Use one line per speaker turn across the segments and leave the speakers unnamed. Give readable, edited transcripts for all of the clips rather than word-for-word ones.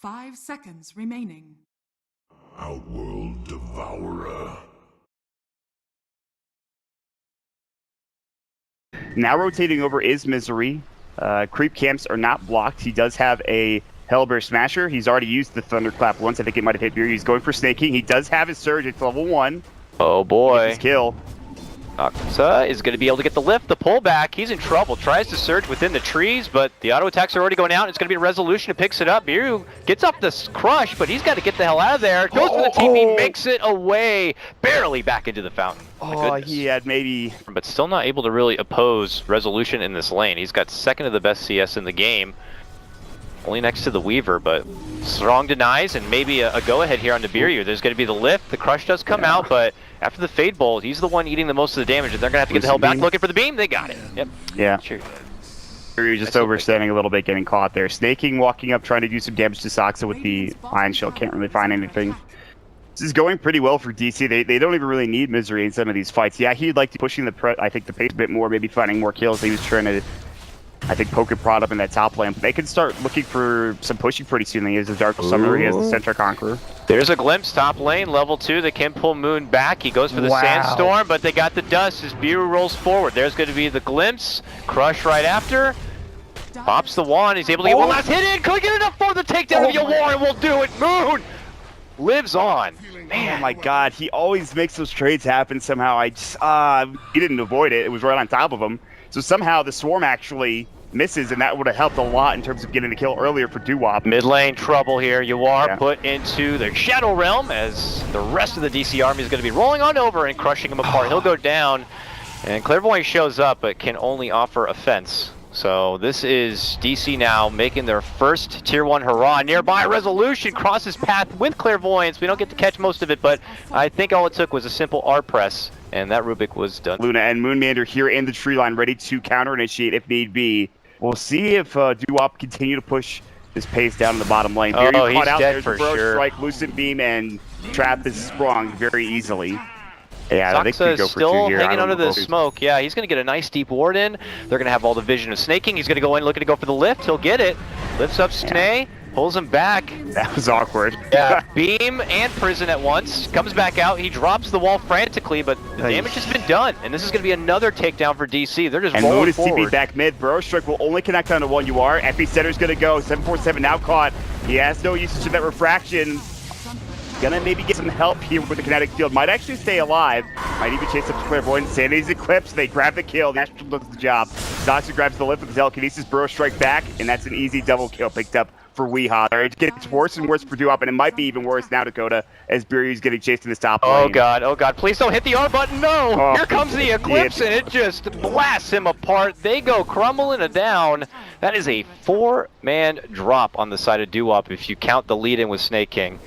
5 seconds remaining.
Outworld Devourer.
Now rotating over is Misery. Creep camps are not blocked. He does have a Hellbear Smasher. He's already used the Thunderclap once. I think it might have hit Beer. He's going for Snaking. He does have his Surge. It's level 1.
Oh boy.
His kill.
Aksa is going to be able to get the lift, the pullback. He's in trouble. Tries to surge within the trees, but the auto attacks are already going out. It's going to be a resolution. It picks it up. Biru gets up this crush, but he's got to get the hell out of there. Goes for the TP, makes it away. Barely back into the fountain.
Oh, he had maybe...
But still not able to really oppose resolution in this lane. He's got second of the best CS in the game. Only next to the Weaver, but strong denies and maybe a go-ahead here on Nibiru. There's going to be the lift. The crush does come out, but after the Fade Bolt, he's the one eating the most of the damage, and they're going to have to get the hell back. Looking for the beam. They got it. Yep.
Yeah.
Sure.
Nibiru just overstanding a little bit, getting caught there. Snaking, walking up, trying to do some damage to Saksa with the Iron Shell. Can't really find anything. This is going pretty well for DC. They don't even really need Misery in some of these fights. Yeah, he'd like to pushing the pace a bit more, maybe finding more kills. He was trying to, I think, poke a prod up in that top lane. They can start looking for some pushing pretty soon. He has the Dark Summoner, he has the Centaur Conqueror.
There's a glimpse, top lane, level 2. They can pull Moon back. He goes for the Sandstorm, but they got the dust as Biru rolls forward. There's going to be the glimpse. Crush right after. Pops the wand. He's able to get one last hit in. Could get enough for the takedown of Yawar, and we'll do it. Moon lives on. Man.
Oh my god, he always makes those trades happen somehow. I just, he didn't avoid it. It was right on top of him. So somehow the Swarm actually misses, and that would have helped a lot in terms of getting the kill earlier for Doo Wop.
Mid lane trouble here. Yawar put into the Shadow Realm as the rest of the DC army is going to be rolling on over and crushing him apart. He'll go down, and Clairvoyant shows up but can only offer offense. So this is DC now making their first tier 1 hurrah. Nearby Resolution crosses path with Clairvoyance. We don't get to catch most of it, but I think all it took was a simple R press, and that Rubik was done.
Luna and Moonmander here in the tree line, ready to counter-initiate if need be. We'll see if Doo Wop continue to push this pace down in the bottom lane.
Oh, he's
caught out.
dead
There's
for
a Burrow
sure.
Strike, Lucent Beam, and Trap is sprung very easily. Yeah, they
Saksa
could go
is
for
still
2 here.
hanging under the smoke. Yeah, he's going to get a nice deep ward in. They're going to have all the vision of snaking. He's going to go in looking to go for the lift. He'll get it. Lifts up Snay, pulls him back.
That was awkward.
Yeah, beam and prison at once. Comes back out. He drops the wall frantically, but the damage has been done. And this is going to be another takedown for DC. They're just rolling
Moon is
forward.
TP back mid. Burrow Strike will only connect on to 1 UR. Epicenter's going to go. 747 now caught. He has no usage of that refraction. Gonna maybe get some help here with the kinetic field. Might actually stay alive. Might even chase up to Clairvoyant. Sanity's Eclipse. They grab the kill. That does the job. Doxer grabs the lift with his telekinesis. Burrow Strike back, and that's an easy double kill picked up for Weehaw. It gets worse and worse for Doo Wop, and it might be even worse now, Dakota, as Biru's getting chased in this top lane.
Oh god, please don't hit the R button, no!
Oh,
here comes the Eclipse, and it just blasts him apart. They go crumbling down. That is a 4-man drop on the side of Doo Wop if you count the lead in with Snake King.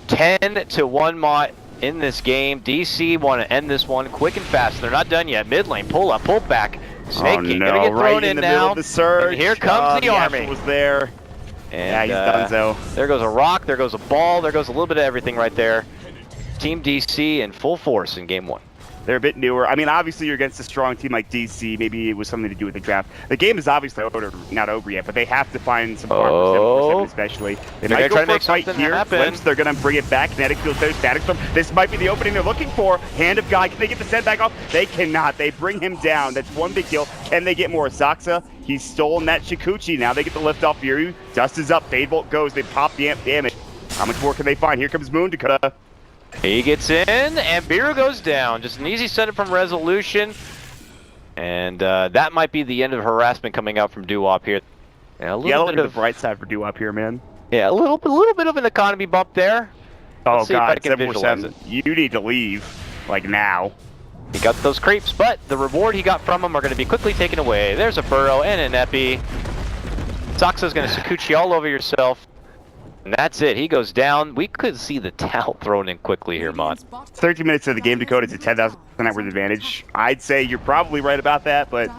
10-1 Mott in this game. DC want to end this one quick and fast. They're not done yet. Mid lane, pull up, pull back. Snake King gonna get thrown in now.
The surge.
And here comes the army.
Was there.
And,
yeah, he's done so.
There goes a rock, there goes a ball, there goes a little bit of everything right there. Team DC in full force in game 1.
They're a bit newer. I mean, obviously you're against a strong team like DC. Maybe it was something to do with the draft. The game is obviously not over yet, but they have to find some farmers, especially. They might go for a fight here. Flips, they're going to bring it back. Kinetic Field, Static Storm. This might be the opening they're looking for. Hand of God. Can they get the set back off? They cannot. They bring him down. That's one big kill. Can they get more? Saksa, he's stolen that Shikuchi. Now they get the lift off Biru. Dust is up. Fade Bolt goes. They pop the amp damage. How much more can they find? Here comes Moon, Dakota.
He gets in, and Biru goes down. Just an easy setup from Resolution. And that might be the end of harassment coming out from Doo Wop here. Yeah, a little bit of
the bright side for Doo Wop here, man.
Yeah, a little bit of an economy bump there.
Oh god,
747.
You need to leave, like now.
He got those creeps, but the reward he got from them are going to be quickly taken away. There's a Burrow and an Epi. Saksa's going to Sakuchi all over yourself. And that's it. He goes down. We could see the towel thrown in quickly here, Mont.
13 minutes of the game, Dakota. It's a 10,000 net worth advantage. I'd say you're probably right about that, but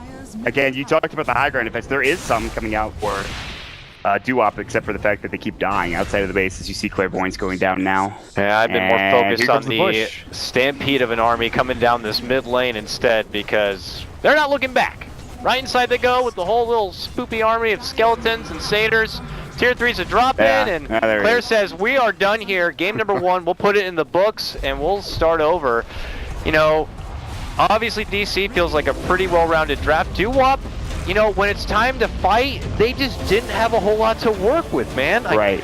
again, you talked about the high ground effects. There is some coming out for Doo Wop, except for the fact that they keep dying outside of the base, as you see Clairvoyance going down now.
Yeah, I've been more focused on the stampede of an army coming down this mid lane instead, because they're not looking back. Right inside they go with the whole little spoopy army of skeletons and satyrs. Tier 3's a drop in, and Claire says, we are done here. Game number 1, we'll put it in the books, and we'll start over. You know, obviously DC feels like a pretty well-rounded draft. Doo Wop, you know, when it's time to fight, they just didn't have a whole lot to work with, man.
Right.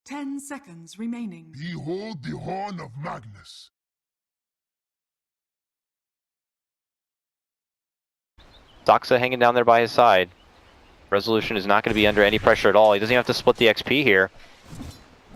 10 seconds remaining.
Behold the horn of Magnus.
Doxa hanging down there by his side. Resolution is not going to be under any pressure at all. He doesn't even have to split the XP here.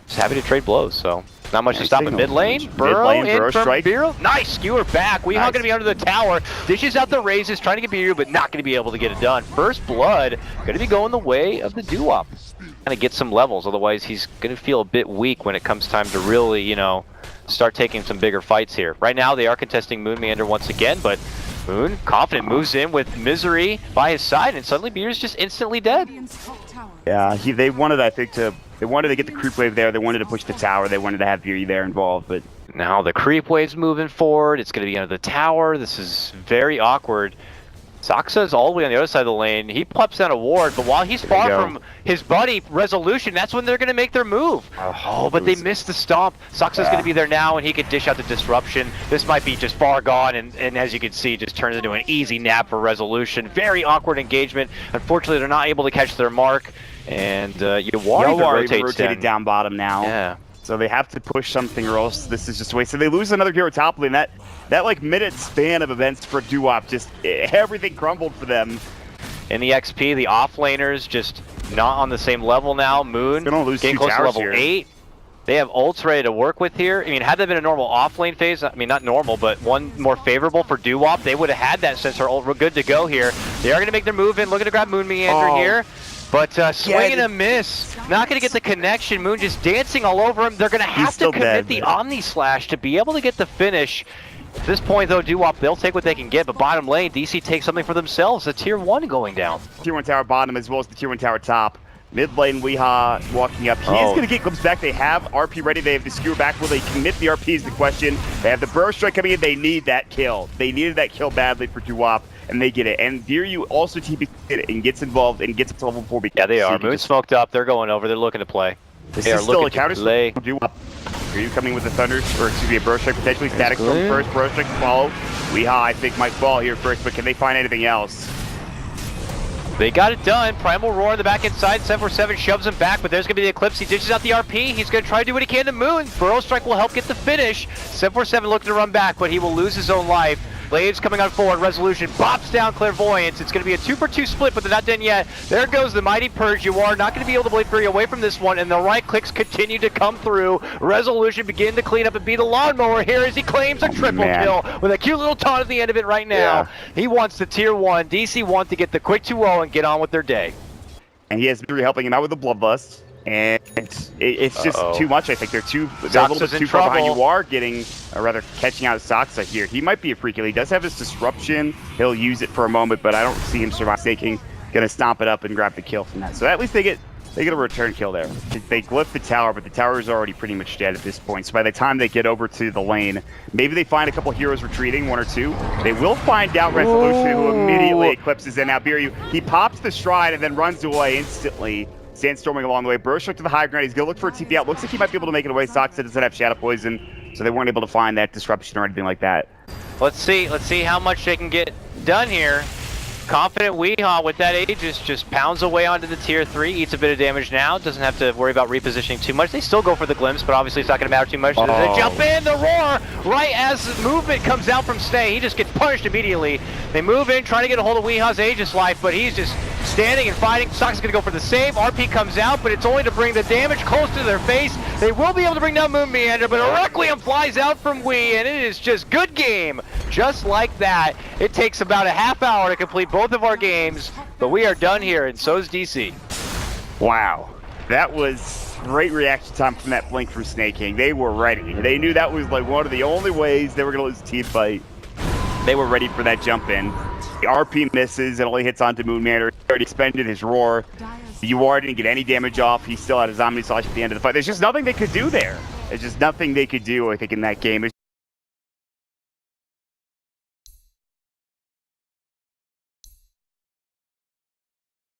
Just happy to trade blows, so not much to stop him. Mid lane, Burrow in from Biro. Nice, skewer back. Weehaw going to be under the tower. Dishes out the raises, trying to get Biro, but not going to be able to get it done. First blood going to be going the way of the Doo Wop. Kind of get some levels, otherwise he's going to feel a bit weak when it comes time to really, you know, start taking some bigger fights here. Right now they are contesting Moon Meander once again, but Moon, confident, moves in with Misery by his side, and suddenly Beer's just instantly dead.
Yeah, they wanted, I think, they wanted to get the creep wave there. They wanted to push the tower. They wanted to have Beery there involved, but
now the creep wave's moving forward. It's going to be under the tower. This is very awkward. Doxa's all the way on the other side of the lane. He pops down a ward, but while he's far from his buddy, Resolution, that's when they're going to make their move. Oh, but they missed the stomp. Doxa's going to be there now, and he can dish out the disruption. This might be just far gone, and as you can see, just turns into an easy nap for Resolution. Very awkward engagement. Unfortunately, they're not able to catch their mark, and Yawar even rotated
down bottom now.
Yeah.
So they have to push something, or else this is just a waste. So they lose another hero top lane. That like minute span of events for Doo Wop, just everything crumbled for them.
In the XP, the offlaners just not on the same level now. Moon getting close to level 8. They have ults ready to work with here. I mean, had there been a normal offlane phase, I mean, not normal, but one more favorable for Doo Wop, they would have had that since they're ult good to go here. They are going to make their move in, looking to grab Moon Meander here. But swing and a miss, not going to get the connection. Moon just dancing all over him. They're going to have to commit the Omni Slash to be able to get the finish. At this point, though, Doo Wop, they'll take what they can get, but bottom lane, DC takes something for themselves. A tier 1 going down.
Tier 1 tower bottom as well as the tier 1 tower top. Mid lane, Weehaw walking up. He is going to get glimpsed back. They have RP ready. They have the skewer back. Will they commit the RP is the question. They have the burrow strike coming in. They need that kill. They needed that kill badly for Doo Wop, and they get it. And Viryu also TPs it and gets involved and gets up to level 4.
Yeah, they are. Moon smoked up. They're going over. They're looking to play.
This is still a counter play. Doo Wop. Viryu coming with the thunder, or excuse me, a burrow strike potentially. Static from first, burrow strike to follow. Weehaw, I think, might fall here first, but can they find anything else?
They got it done. Primal Roar on the back inside. 747 shoves him back, but there's going to be the Eclipse. He dishes out the RP. He's going to try to do what he can to Moon. Burrow Strike will help get the finish. 747 looking to run back, but he will lose his own life. Blades coming on forward. Resolution bops down Clairvoyance. It's going to be a 2-for-2 split, but they're not done yet. There goes the mighty Purge. You are not going to be able to Blade Fury away from this one, and the right clicks continue to come through. Resolution begin to clean up and be the lawnmower here as he claims a triple kill with a cute little taunt at the end of it right now. Yeah. He wants the tier 1. DC want to get the quick 2-0 and get on with their day.
And he has Misery helping him out with the Bloodlust. And it's just too much. I think they're a little bit too far behind. You are getting, or rather catching out Doxa here. He might be a freak. He does have his disruption. He'll use it for a moment, but I don't see him surviving. Gonna stomp it up and grab the kill from that. So at least they get a return kill there. They glyph the tower, but the tower is already pretty much dead at this point. So by the time they get over to the lane, maybe they find a couple heroes retreating, 1 or 2. They will find out Resolution, who immediately eclipses in. Now Biryu, he pops the stride and then runs away instantly. Sandstorming along the way. Burrow Strike to the high ground. He's going to look for a TP out. Looks like he might be able to make it away. Doxa doesn't have Shadow Poison, so they weren't able to find that disruption or anything like that.
Let's see how much they can get done here. Confident Weehaw with that Aegis just pounds away onto the tier 3, eats a bit of damage now, doesn't have to worry about repositioning too much. They still go for the glimpse, but obviously it's not going to matter too much. They jump in, the roar, right as the movement comes out from Stay. He just gets punished immediately. They move in, trying to get a hold of Weehaw's Aegis life, but he's just standing and fighting. Doxa's going to go for the save. RP comes out, but it's only to bring the damage close to their face. They will be able to bring down Moon Meander, but a Requiem flies out from Wee, and it is just good game. Just like that. It takes about a half hour to complete both of our games, but we are done here, and so is DC.
Wow. That was great reaction time from that blink from Snake King. They were ready. They knew that was like one of the only ways they were going to lose a team fight. They were ready for that jump in. The RP misses, it only hits onto Moon Meander. He already expended his roar. UR didn't get any damage off. He still had a zombie slash at the end of the fight. There's just nothing they could do there. There's just nothing they could do, I think, in that game.